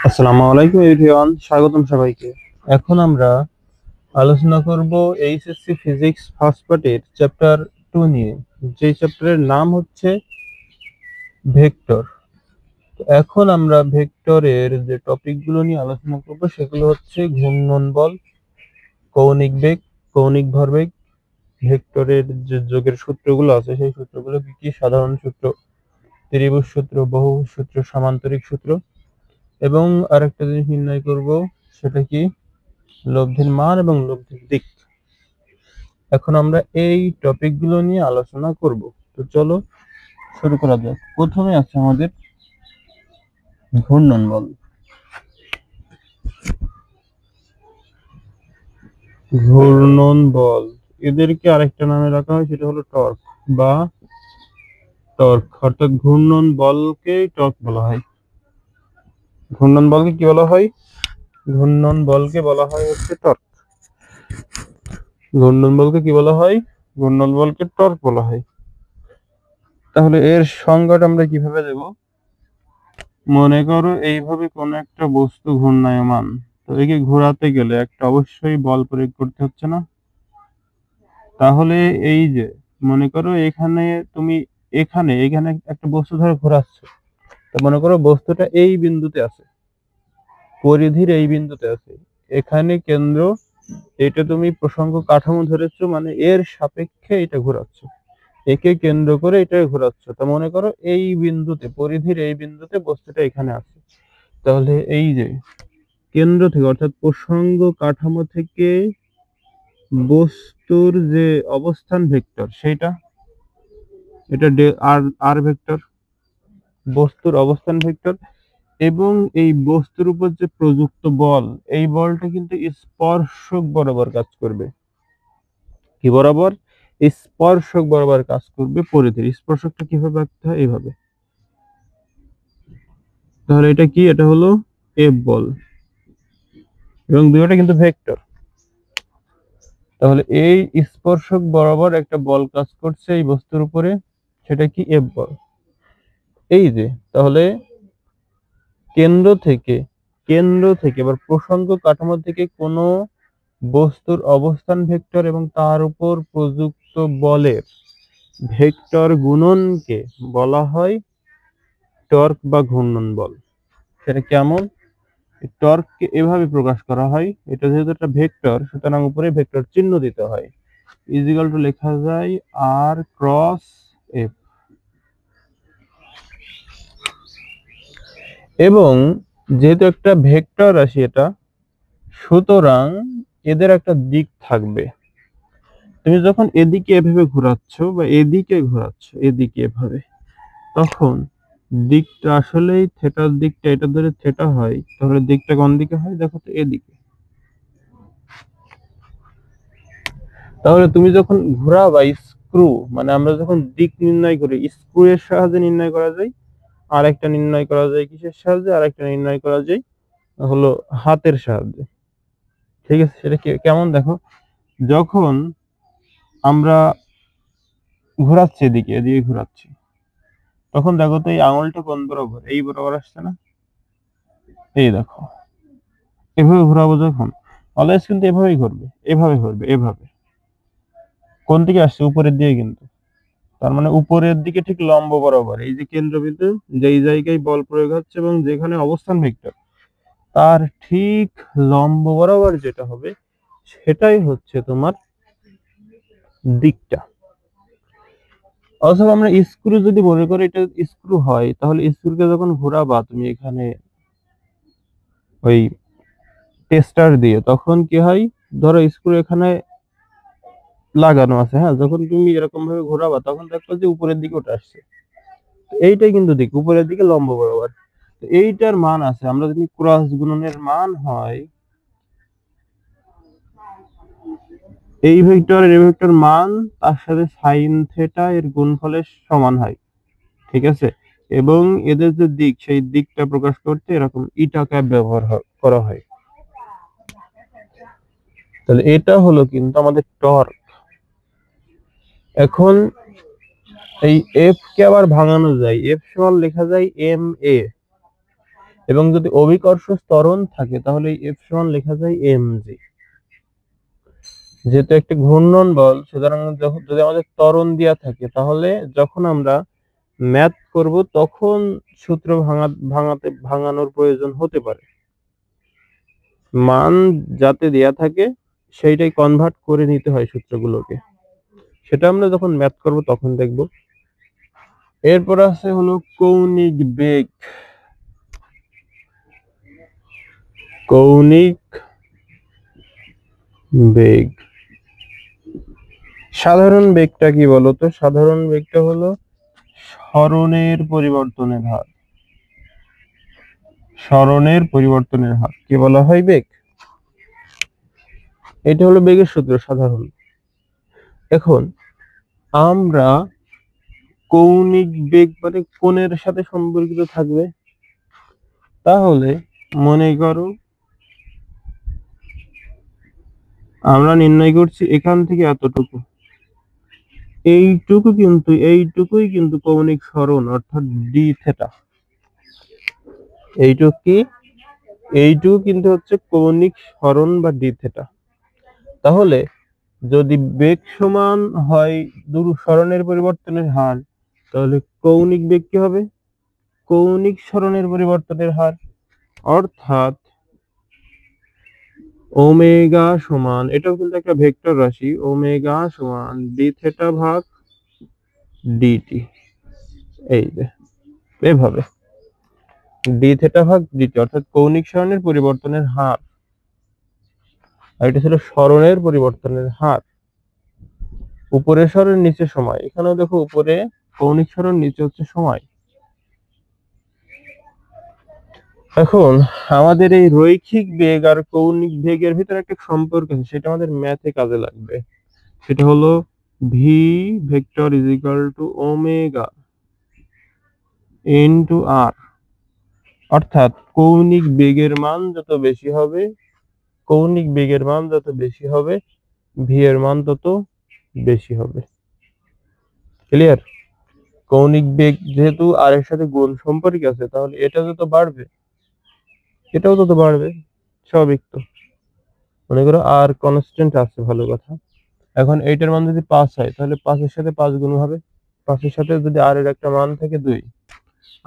আসসালামু আলাইকুম এভরিওয়ান, স্বাগতম সবাইকে। এখন আমরা আলোচনা করব এইচএসসি ফিজিক্স ফার্স্ট পার্টের চ্যাপ্টার 2 নিয়ে, যে চ্যাপ্টারের নাম হচ্ছে ভেক্টর। এখন আমরা ভেক্টরের যে টপিকগুলো নিয়ে আলোচনা করব সেগুলো হচ্ছে ঘূর্ণন বল, কৌণিক বেগ, কৌণিক ভরবেগ, ভেক্টরের যে যোগের সূত্রগুলো আছে সেই সূত্রগুলো কি কি, সাধারণ সূত্র, ত্রিভুজ সূত্র, বহুভুজ সূত্র, সামান্তরিক সূত্র, এবং আরেকটা জিনিস নির্ণয় করব, সেটা কি লব্ধির মান এবং লব্ধির দিক। এখন আমরা এই টপিকগুলো নিয়ে আলোচনা করব। তো চলো শুরু করা যাক। প্রথমে আছে আমাদের ঘূর্ণন বল। ঘূর্ণন বল এদেরকে আরেকটা নামে রাখা হয়, সেটা হলো টর্ক বা টর্ক, অর্থাৎ ঘূর্ণন বলকে টর্ক বলা হয়। ঘূর্ণন বলকে কি বলা হয়? ঘূর্ণন বলকে বলা হয় হচ্ছে টর্ক। ঘূর্ণন বলকে কি বলা হয়? ঘূর্ণন বলকে টর্ক বলা হয়। তাহলে এর সংজ্ঞাটা আমরা কিভাবে দেব? মনে করো এইভাবে কোন একটা বস্তু ঘূর্ণায়মান, তো একে ঘোরাতে গেলে একটা অবশ্যই বল প্রয়োগ করতে হচ্ছে না? তাহলে এই যে মনে করো এখানে তুমি এখানে এখানে একটা বস্তু ধরে ঘোরাচ্ছ, তো মনে করো বস্তুটা এই বিন্দুতে আছে, পরিধির এই বিন্দুতে আছে, এখানে কেন্দ্র, এটা তুমি প্রসঙ্গ কাঠামো ধরেছো, মানে এর সাপেক্ষে এটা ঘোরাচ্ছ, একে কেন্দ্র করে এটা ঘোরাচ্ছ। তা মনে করো এই বিন্দুতে, পরিধির এই বিন্দুতে বস্তুটা এখানে আছে। তাহলে এই যে কেন্দ্র থেকে, অর্থাৎ প্রসঙ্গ কাঠামো থেকে বস্তুর যে অবস্থান ভেক্টর, সেটা এটা আর আর ভেক্টর, বস্তুর অবস্থান ভেক্টর। এবং এই বস্তুর উপর যে প্রযুক্ত বল, এই বলটা কিন্তু স্পর্শক বরাবর কাজ করবে। কি বরাবর? স্পর্শক বরাবর কাজ করবে পরিধির। স্পর্শকটা কিভাবে আঁকতে হয়? এইভাবে। তাহলে এটা কি? এটা হলো এফ বল, এবং দুটোটা কিন্তু ভেক্টর। তাহলে এই স্পর্শক বরাবর একটা বল কাজ করছে এই বস্তুর উপরে, সেটা কি? এফ বল। এই যে তাহলে কেন্দ্র থেকে, এবার প্রসঙ্গ কাঠামো থেকে কোনো বস্তুর অবস্থান ভেক্টর এবং তার উপর প্রযুক্ত বলের ভেক্টর গুণনকে বলা হয় টর্ক বা ঘূর্ণন বল। সেটা কেমন? টর্ককে এভাবে প্রকাশ করা হয়, এটা যেহেতু একটা ভেক্টর, সুতরাং উপরে ভেক্টর চিহ্ন দিতে হয়, ইজিক্যাল টু লেখা যায় আর ক্রস এফ। এবং যেহেতু একটা ভেক্টর রাশি এটা, সুতরাং এদের একটা দিক থাকবে। তুমি যখন এদিকে এভাবে ঘোরাচ্ছ বা এদিকে ঘোরাচ্ছ, এদিকে এভাবে, তখন দিকটা আসলেই থেটার দিকটা এটা ধরে থেটা হয়, তাহলে দিকটা কোন দিকে হয়? দেখো তো, এদিকে। তাহলে তুমি যখন ঘোরাবা স্ক্রু, মানে আমরা যখন দিক নির্ণয় করি, স্ক্রু এর সাহায্যে নির্ণয় করা যায়, আর একটা নির্ণয় করা যায় কিসের সাহায্যে? আর একটা নির্ণয় করা যায় হলো হাতের সাহায্যে। ঠিক আছে? সেটা কেমন দেখো, যখন আমরা ঘোরাচ্ছি এদিকে, এদিকে ঘোরাচ্ছি, তখন দেখো তো এই আঙুলটা কোন বরাবর? এই বরাবর আসছে না? এই দেখো, এভাবে ঘোরাবো যখন, অলওয়েজ কিন্তু এভাবেই ঘুরবে, এভাবে ঘুরবে, এভাবে। কোন দিকে আসছে? উপরের দিকে কিন্তু। তার মানে উপরের দিকে ঠিক লম্ব বরাবর, এই যে কেন্দ্রবিন্দু, যেই জায়গায় বল প্রয়োগ হচ্ছে এবং যেখানে অবস্থান ভেক্টর, তার ঠিক লম্ব বরাবর যেটা হবে, সেটাই হচ্ছে তোমার দিকটা। অথবা আমরা স্ক্রু যদি মনে করি এটা স্ক্রু হয়, তাহলে স্ক্রুকে যখন ঘোরাবা তুমি এখানে ওই টেস্টার দিয়ে, তখন কি হয়? ধরো স্ক্রু এখানে লাগানো আছে, হ্যাঁ, যখন তুমি এরকম ভাবে ঘোরাবা তখন দেখো যে উপরের দিকে ওটা আসছে। এইটাই কিন্তু দিক, উপরের দিকে লম্ব বরাবর। তো এইটার মান আছে, আমরা যদি ক্রস গুণনের মান হয়, এই ভেক্টর এর ভেক্টর মান তার সাথে সাইন থেটা এর গুণফলের সমান হয়। ঠিক আছে? এবং এদের যে দিক, সেই দিকটা প্রকাশ করতে এরকম ইটা ক্যাপ ব্যবহার করা হয়। তাহলে এটা হলো কিন্তু আমাদের টর্ক। এখন এই এফ কে আবার ভাঙানো যায়, এফ সমান লেখা যায় এম এ। এবং যদি অভিকর্ষ ত্বরণ থাকে তাহলে এই এফ সমান লেখা যায় mg। যেহেতু একটি ঘূর্ণন বল, সুতরাং যদি আমাদের ত্বরণ দেওয়া থাকে তাহলে যখন আমরা ম্যাথ করব তখন সূত্র ভাঙানোর প্রয়োজন হতে পারে। মান যাতে দেয়া থাকে সেইটাই কনভার্ট করে নিতে হয় সূত্রগুলোকে, সেটা আমরা যখন ম্যাথ করব তখন দেখব। এরপর আছে হলো কৌণিক বেগ। কৌণিক বেগ, সাধারণ বেগটা কি বলতো? সাধারণ বেগটা হলো সরণের পরিবর্তনের হার। সরণের পরিবর্তনের হার কি বলা হয়? বেগ। এটা হলো বেগের সূত্র সাধারণ। এখন আমরা কৌণিক বেগ মানে কোণের সাথে সম্পর্কিত থাকবে, তাহলে মনে করো আমরা নির্ণয় করছি এখান থেকে এতটুকু, এইটুকুই কিন্তু কৌণিক সরণ অর্থাৎ ডি থেটা। এইটুকু কিন্তু হচ্ছে কৌণিক সরণ বা ডি থেটা। তাহলে যদি বেগ সমান হয় সরণের পরিবর্তনের হার, তাহলে কৌণিক বেগ কি হবে? কৌণিক সরণের পরিবর্তনের হার। অর্থাৎ ওমেগা সমান, এটাও কিন্তু একটা ভেক্টর রাশি, ওমেগা সমান ডি থেটা ভাগ ডিটি। এই যে এভাবে ডি থেটা ভাগ ডিটি অর্থাৎ কৌণিক সরণের পরিবর্তনের হার, আর এটা ছিল সরণের পরিবর্তনের হার। উপরে সরণ নিচে সময়, এখানেও দেখো উপরে কৌণিক সরণ নিচে হচ্ছে সময়। এখন আমাদের এই রৈখিক বেগ আর কৌণিক বেগের ভিতরে একটা সম্পর্ক আছে, সেটা আমাদের ম্যাথে কাজে লাগবে। সেটা হলো V vector is equal to omega into R. অর্থাৎ কৌণিক বেগের মান যত বেশি হবে, ভি এর মান তত বেশি হবে। ক্লিয়ার? কৌণিক বেগ যেহেতু আর এর সাথে গুণ সম্পর্ক আছে, তাহলে এটা যত বাড়বে এটাও তত বাড়বে, স্বাভাবিক তো। মনে করো আর কনস্ট্যান্ট আছে, ভালো কথা। এখন এইটার মান যদি 5 হয় তাহলে 5 এর সাথে 5 গুণ হবে। 5 এর সাথে যদি আর এর একটা মান থাকে 2,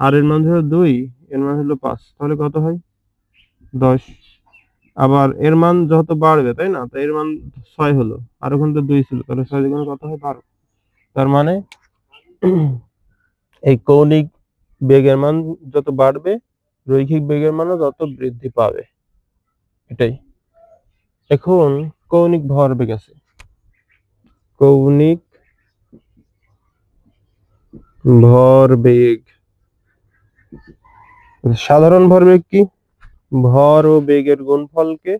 আর এর মান হলো 2, এর মান হলো 5, তাহলে কত হয়? 10। আবার এর মান যত বাড়বে, তাই না? তাই এর মান 6 হলো, আর ওখানে তো 2 ছিল, তাহলে 6 গুণ কত হয়? 12। তার মানে এই কৌণিক বেগের মান যত বাড়বে, রৈখিক বেগের মানও তত বৃদ্ধি পাবে, এটাই। এখন কৌণিক ভরবেগ আছে। কৌণিক ভরবেগ, সাধারণ ভরবেগ কি? ভর ও বেগের গুণফলকে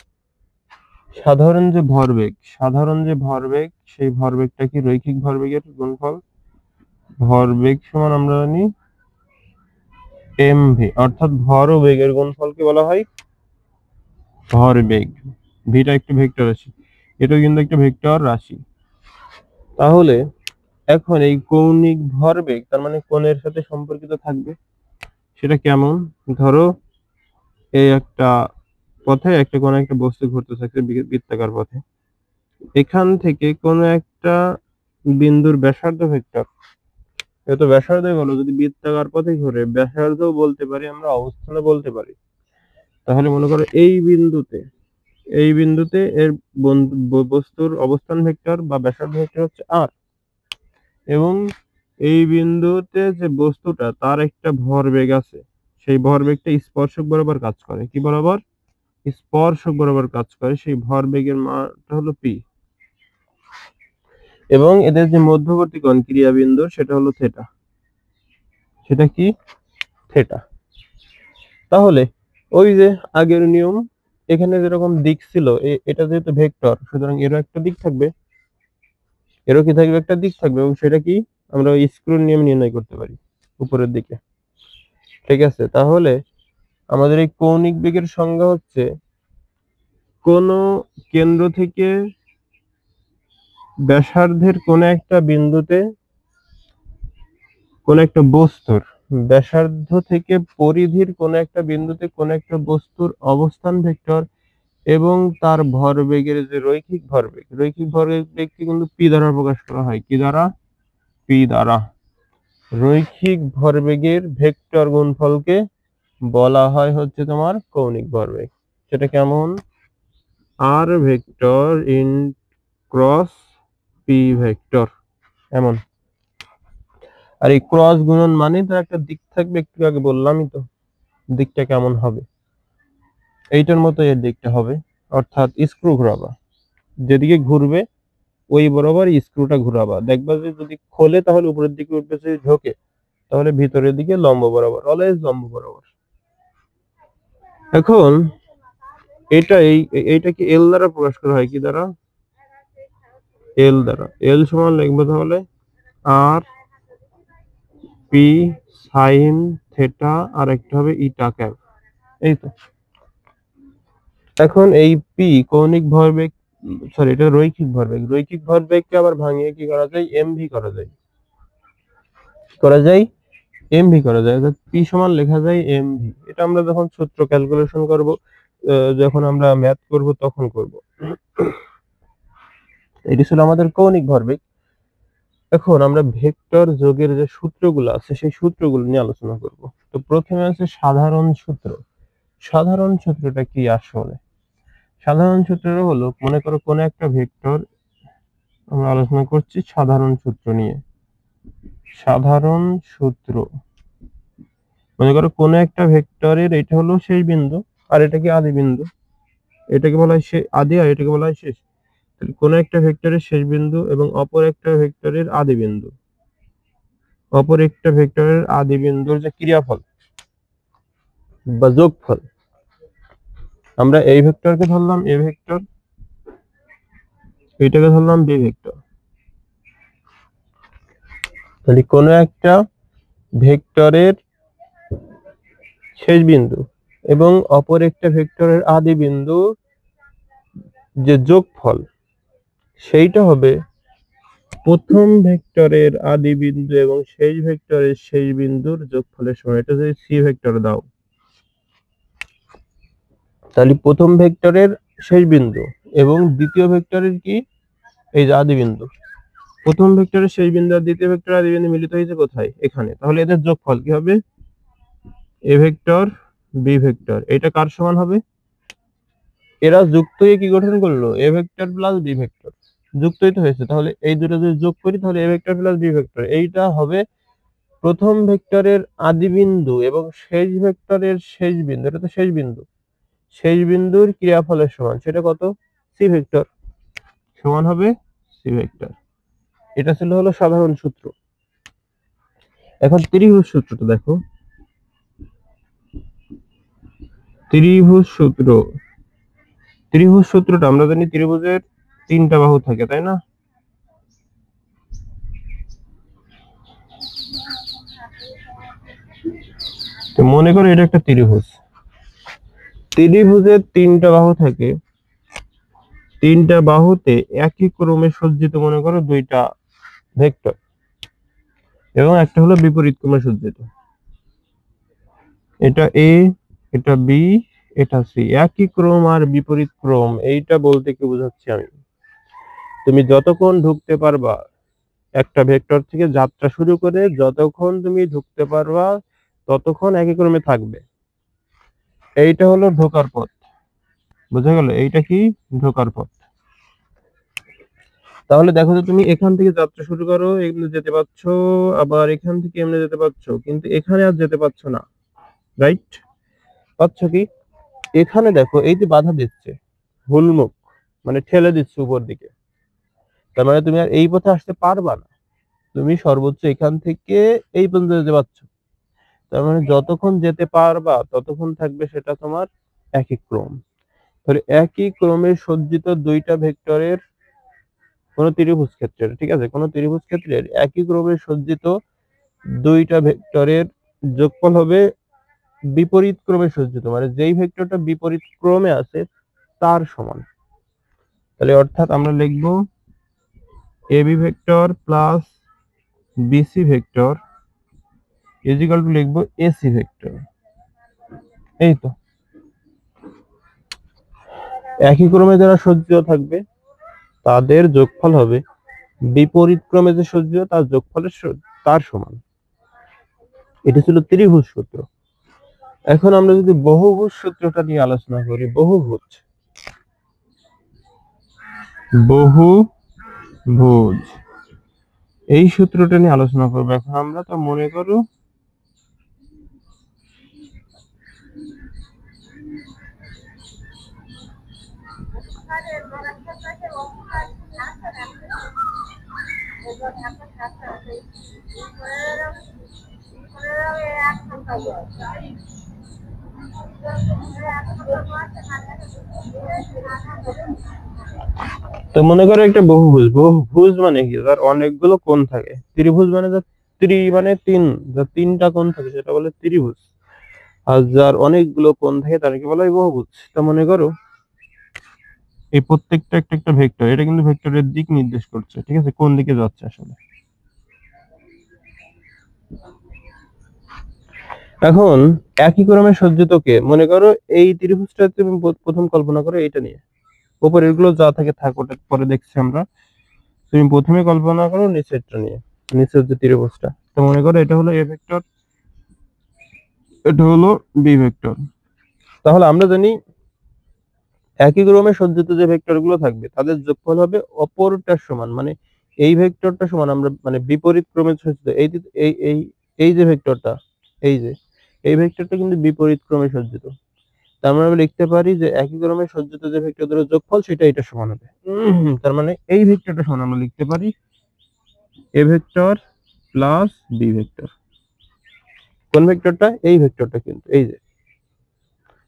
সাধারণ যে ভরবেগ সেই ভরবেগটা কি? রৈখিক ভরবেগের গুণফল। ভরবেগ সমান আমরা জানি mv, অর্থাৎ ভর ও বেগের গুণফলকে বলা হয় ভরবেগ। ভিটা একটা ভেক্টর রাশি, এটাও কিন্তু একটা ভেক্টর রাশি। তাহলে এখন এই কৌণিক ভরবেগ তার মানে কোণের সাথে সম্পর্কিত থাকবে। সেটা কেমন? ধরো এই একটা পথে কোনো একটা বস্তু ঘুরতে থাকছে বৃত্তাকার পথে, এখান থেকে কোনো একটা বিন্দুর ব্যাসার্ধ ভেক্টর, এত ব্যাসার্ধ হলো যদি বৃত্তাকার পথে ঘুরে, ব্যাসার্ধও বলতে পারি আমরা, অবস্থানও বলতে পারি। তাহলে মনে করো এই বিন্দুতে এর বস্তুর অবস্থান ভেক্টর বা ব্যাসার্ধ ভেক্টর হচ্ছে আর, এবং এই বিন্দুতে যে বস্তুটা তার একটা ভরবেগ আছে, সেই ভরবেগটা স্পর্শক বরাবর কাজ করে। কি বরাবর? স্পর্শক বরাবর কাজ করে। সেই ভরবেগের মানটা হলো পি, এবং এদের যে মধ্যবর্তী কোণ ক্রিয়া বিন্দু সেটা হলো থেটা। সেটা কি? থেটা। তাহলে ওই যে আগের নিয়ম, এখানে যেরকম দিক ছিল, এটা যেহেতু ভেক্টর, সুতরাং এরও একটা দিক থাকবে, এরও কি থাকবে? একটা দিক থাকবে, এবং সেটা কি? আমরা ওই স্ক্রুর নিয়ম নির্ণয় করতে পারি উপরের দিকে। ঠিক আছে? তাহলে আমাদের এই কৌণিক বেগের সংজ্ঞা হচ্ছে কোন কেন্দ্র থেকে ব্যাসার্ধের কোন একটা বিন্দুতে কোন একটা বস্তুর ব্যাসার্ধ থেকে পরিধির কোন একটা বিন্দুতে কোন একটা বস্তুর অবস্থান ভেক্টর এবং তার ভরবেগের যে রৈখিক ভরবেগকে কিন্তু পি দ্বারা প্রকাশ করা হয়। কি দ্বারা? পি দ্বারা। রৈখিক ভরবেগের ভেক্টর গুণফলকে বলা হয় হচ্ছে তোমার কৌণিক ভরবেগ। সেটা কেমন? R vector in cross P vector, এমন। আর এই ক্রস গুণন মানে তার একটা দিক থাকবে, একটু আগে বললামই তো দিকটা কেমন হবে, এইটার মতো এর দিকটা হবে। অর্থাৎ স্ক্রু ঘোরাবা, যেদিকে ঘুরবে ওই বরাবর স্ক্রুটা ঘুরাবা, দেখবা যে যদি খোলে তাহলে উপরের দিকে উঠবে, যদি ঝোঁকে তাহলে ভিতরের দিকে লম্ব বরাবর, অলওয়েজ লম্ব বরাবর। এখন এইটাকে এল দ্বারা প্রকাশ করা হয়। কি দ্বারা? এল দ্বারা। এল সমান লিখবো তাহলে আর পি সাইন থেটা, আর একটা হবে ইটা ক্যাপ। এই তো। এখন এই পি কৌণিক ভরবেগ, সরি এটা রৈখিক ভরবেগ, রৈখিক ভরবেগকে আবার ভাঙিয়ে কি করা যায়? এমভি করা যায়, এমভি করা যায়। অর্থাৎ পি সমান লেখা যায় এমভি। এটা আমরা যখন সূত্র ক্যালকুলেশন করব, যখন আমরা ম্যাথ করব তখন করব। এটি ছিল আমাদের কৌণিক ভরবেগ। এখন আমরা ভেক্টর যোগের যে সূত্রগুলো আছে সেই সূত্রগুলো নিয়ে আলোচনা করব। তো প্রথমে আছে সাধারণ সূত্র। সাধারণ সূত্রটা কি আসলে? সাধারণ সূত্রটা হলো, মনে করো কোন একটা ভেক্টর, আমরা আলোচনা করছি সাধারণ সূত্র নিয়ে। সাধারণ সূত্র, মনে করো কোন একটা ভেক্টরের এটা হলো শেষ বিন্দু আর এটা কি আদি বিন্দু, এটাকে বলা হয় আদি আর এটাকে বলা হয় শেষ। তাহলে কোন একটা ভেক্টরের শেষ বিন্দু এবং অপর একটা ভেক্টরের আদি বিন্দু, অপর একটা ভেক্টরের আদি বিন্দুর যে ক্রিয়াফল বা যোগফল, আমরা এই ভেক্টরকে ধরলাম এ ভেক্টর, এইটাকে ধরলাম বি ভেক্টর। তাহলে কোন একটা ভেক্টরের শেষ বিন্দু এবং অপর একটা ভেক্টরের আদি বিন্দু যে যোগফল, সেইটা হবে প্রথম ভেক্টরের আদি বিন্দু এবং শেষ ভেক্টরের শেষ বিন্দুর যোগফলের সমান। এটা যদি সি ভেক্টর দাও, তাহলে প্রথম ভেক্টরের শেষ বিন্দু এবং দ্বিতীয় ভেক্টরের কি, এই যে আদি বিন্দু, প্রথম ভেক্টরের শেষ বিন্দু আর দ্বিতীয় ভেক্টরের আদি বিন্দু মিলিত হয়েছে কোথায়? এখানে। তাহলে এদের যোগফল কি হবে? A vector B vector. এটা কার সমান হবে? এরা যুক্ত হয়ে কি গঠন করলো? A vector plus B vector. যুক্তই তো হয়েছে, তাহলে এই দুটো যদি যোগ করি তাহলে A vector plus B vector, এইটা হবে প্রথম ভেক্টরের আদি বিন্দু এবং শেষ ভেক্টরের শেষ বিন্দু, এটা তো শেষ বিন্দু, শেষ বিন্দুর ক্রিয়াফলের সমান। সেটা কত? সি ভেক্টর সমান হবে সি ভেক্টর। এটা ছিল হলো সাধারণ সূত্র। এখন ত্রিভুজ সূত্রটা দেখো। ত্রিভুজ সূত্র, ত্রিভুজ সূত্রটা আমরা জানি ত্রিভুজের তিনটা বাহু থাকে, তাই না? তো মনে করো এটা একটা ত্রিভুজ, ত্রিভুজের তিনটা বাহু থাকে, তিনটা বাহুতে একই ক্রমে সজ্জিত মনে করো দুইটা ভেক্টর এবং একটা হলো বিপরীত ক্রমে সজ্জিত। এটা এ, এটা বি, এটা সি। একই ক্রম আর বিপরীত ক্রম, এইটা বলতে কি বোঝাচ্ছি আমি? তুমি যতক্ষণ ঢুকতে পারবা একটা ভেক্টর থেকে যাত্রা শুরু করে, যতক্ষণ তুমি ঢুকতে পারবা ততক্ষণ একই ক্রমে থাকবে। এইটা হলো ঢোকার পথ, বুঝা গেল? এইটা কি? ঢোকার পথ। তাহলে দেখো যে তুমি এখান থেকে যাত্রা শুরু করো, এমনি যেতে পারছো, আবার এখান থেকে এমনি যেতে পারছো, কিন্তু এখানে আর যেতে পারছো না, রাইট? পাচ্ছ কি? এখানে দেখো এই যে বাধা দিচ্ছে, হুলমুখ মানে ঠেলে দিচ্ছে উপর দিকে, তার মানে তুমি আর এই পথে আসতে পারবা না। তুমি সর্বোচ্চ এখান থেকে এই পর্যন্ত যেতে পারছো, তার মানে যতক্ষণ যেতে পারবা ততক্ষণ থাকবে সেটা তোমার একই ক্রম। তাহলে একই ক্রমে সজ্জিত দুইটা ভেক্টরের কোন ত্রিভুজ ক্ষেত্রের, ঠিক আছে, কোন ত্রিভুজ ক্ষেত্রের একই ক্রমে সজ্জিত দুইটা ভেক্টরের যোগফল হবে বিপরীত ক্রমে সজ্জিত, মানে যেই ভেক্টরটা বিপরীত ক্রমে আছে তার সমান। তাহলে অর্থাৎ আমরা লিখব AB vector plus BC vector is equal to লিখবো এসি ভেক্টর। এই তো একই ক্রমে যারা সজ্জিত থাকবে তাদের যোগফল হবে বিপরীত ক্রমে যে সজ্জিত তার যোগফলের তার সমান। এটা ছিল ত্রিভুজ সূত্র। এখন আমরা যদি বহুভুজ সূত্রটা নিয়ে আলোচনা করি, বহুভুজ এই সূত্রটা নিয়ে আলোচনা করবো এখন আমরা। তো মনে করো তো মনে করো একটা বহুভুজ। বহুভুজ মানে কি, যার অনেকগুলো কোণ থাকে। ত্রিভুজ মানে যার মানে যার তিনটা কোণ থাকে সেটা বলে ত্রিভুজ। আর যার অনেকগুলো কোণ থাকে তাদেরকে বলা হয় বহুভুজ। তা মনে করো এই প্রত্যেকটা একটা একটা ভেক্টর, এটা কিন্তু ভেক্টরের দিক নির্দেশ করছে, ঠিক আছে, কোন দিকে যাচ্ছে আসলে। এখন একই ক্রমে সজ্জিতকে মনে করো এই ত্রিভুজটা তুমি প্রথম কল্পনা করো এইটা নিয়ে, উপরের গুলো যা থাকে থাক, ওটা পরে দেখছি আমরা। তুমি প্রথমে কল্পনা করো নিচেরটা নিয়ে, নিচের যে ত্রিভুজটা। তো মনে করো এটা হলো এ ভেক্টর, এটা হলো বি ভেক্টর। তাহলে আমরা জানি একই ক্রমে সজ্জিত যে ভেক্টর গুলো থাকবে তাদের যোগফল হবে অপরটার সমান। মানে এই ভেক্টরটা সমান, আমরা মানে বিপরীত ক্রমে সজ্জিত এই এই এই এই যে ভেক্টরটা, এই যে এই ভেক্টরটা কিন্তু বিপরীত ক্রমে সজ্জিত। তার মানে আমরা লিখতে পারি যে একই ক্রমে সজ্জিত যে ভেক্টরদের যোগফল সেটা এটা সমান হবে। তার মানে এই ভেক্টরটা সমান আমরা লিখতে পারি A vector plus B vector. কোন ভেক্টরটা? এই ভেক্টরটা, কিন্তু এই যে।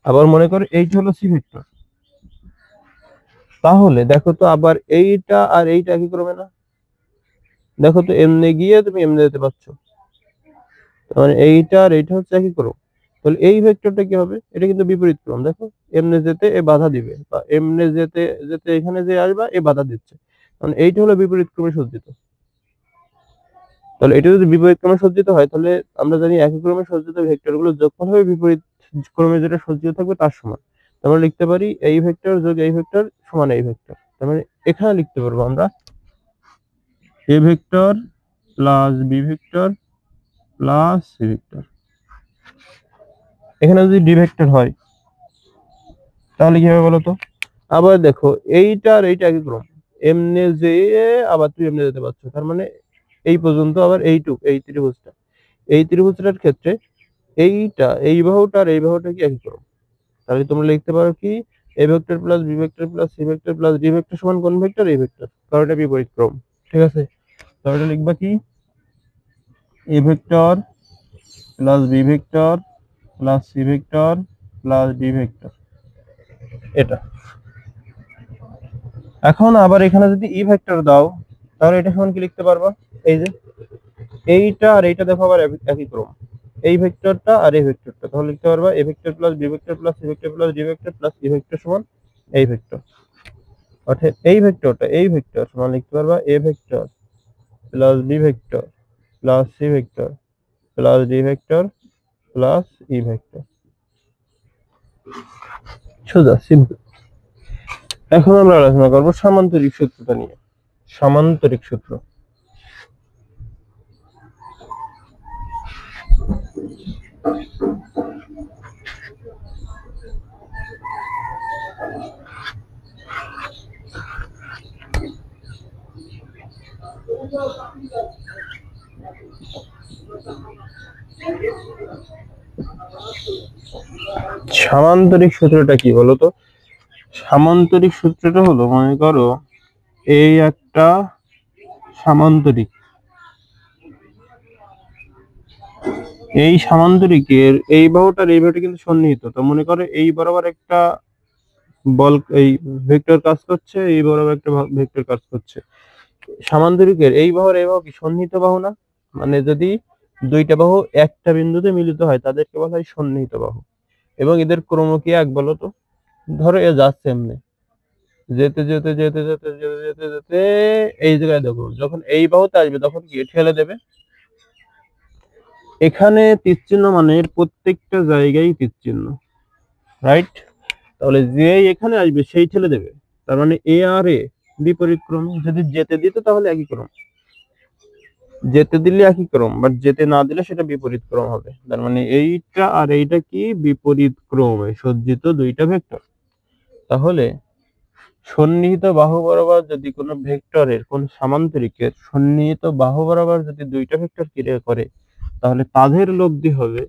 আবার মনে করো এইটা হলো সি ভেক্টর। তাহলে দেখো তো আবার এইটা আর এইটা একই ক্রমে না? দেখো তো এমনি গিয়ে তুমি এমনি যেতে পারছো, মানে এইটা আর এইটা হচ্ছে একই ক্রম। তাহলে এই ভেক্টরটা কি হবে? এটা কিন্তু বিপরীত ক্রম। দেখো এমনি যেতে এ বাধা দিবে, বা এমনি যেতে যেতে এখানে যে আসবা এ বাধা দিচ্ছে, মানে এইটা হলো বিপরীত ক্রমে সজ্জিত। তাহলে এটা যদি বিপরীত ক্রমে সজ্জিত হয় তাহলে আমরা জানি একই ক্রমে সজ্জিত ভেক্টর গুলোর যোগফল হবে বিপরীত ক্রমে যেটা সজ্জিত থাকবে তার সমান। আমরা লিখতে পারি এই ভেক্টর যোগ এই ভেক্টর সমান এই ভেক্টর। তার মানে এখানে লিখতে পারবো আমরা A vector plus B vector plus C vector. এখানে যদি ডি ভেক্টর হয় তাহলে কি হবে বলতো? আবার দেখো এইটা আর এইটা একই ক্রম, এমনি যে আবার তুই এমনি যেতে পারছো, তার মানে এই পর্যন্ত। আবার এইটুক এই ত্রিভুজটা, এই ত্রিভুজটার ক্ষেত্রে এইটা এই বাহুটা আর এই বাহুটা কি একই ক্রম। তাহলে তোমরা লিখতে পারো কি A vector plus B vector plus C vector plus D vector সমান কোন ভেক্টর? এই ভেক্টর, কারণ এটা বিপরীত ক্রম। ঠিক আছে, তাহলে এটা লিখবা কি A vector plus B vector plus C vector plus D vector, এটা। এখন আবার এখানে যদি ই ভেক্টর দাও তাহলে এটা সমান কি লিখতে পারবা? এই যে এইটা আর এইটা দেখো আবার একই ক্রম, এই ভেক্টরটা আর এই ভেক্টরটা। তাহলে লিখতে পারবা A vector plus B vector plus C vector plus D vector plus E vector সমান এই ভেক্টর। অর্থাৎ এই ভেক্টরটা এই ভেক্টর সমান লিখতে পারবা A vector plus B vector plus C vector plus D vector plus E vector. সোজা, সিম্পল। এখন আমরা আলোচনা করব সামান্তরিক সূত্রটা নিয়ে। সামান্তরিক সূত্র। সামান্তরিক সূত্রটা কি বলতো? সামান্তরিক সূত্রটা হলো, মনে করো এই একটা সামান্তরিক, এই সামান্তরিকের এই বাহুটার এই বাহুটা কিন্তু সন্নিহিত। তো মনে করো এই বরাবর একটা বল এই ভেক্টর কাজ করছে, এই বরাবর একটা ভেক্টর কাজ করছে। সামান্তরিকের এই বাহু আর এই বাহু কি সন্নিহিত বাহু না? মানে যদি দুইটা বাহু একটা বিন্দুতে মিলিত হয় তাদেরকে বলা হয় সন্নিহিত বাহু। এবং এদের ক্রম কি এক বলতো? ধরো এ যাচ্ছে এমনি, যেতে যেতে যেতে যেতে যেতে যেতে যেতে এই জায়গায় দেখো, যখন এই বাহুতে আসবে তখন কি ঠেলে দেবে, এখানে তীর চিহ্ন মানে প্রত্যেকটা জায়গায় তীর চিহ্ন, রাইট? তাহলে যে এখানে আসবে সেই ঠেলে দেবে, তার মানে এ আর এ বিপরীত ক্রম। যদি যেতে দিত তাহলে একই ক্রম, যেতে দিলে একই ক্রম, বাট যেতে না দিলে সেটা বিপরীত ক্রম হবে। তার মানে এইটা আর এইটা কি বিপরীত ক্রমে সজ্জিত দুইটা ভেক্টর। তাহলে সন্নিহিত বাহু বরাবর যদি কোনো ভেক্টরের কোন সামান্তরিকের সন্নিহিত বাহু বরাবর যদি দুইটা ভেক্টর ক্রিয়া করে, তাহলে তাদের লব্ধি হবে,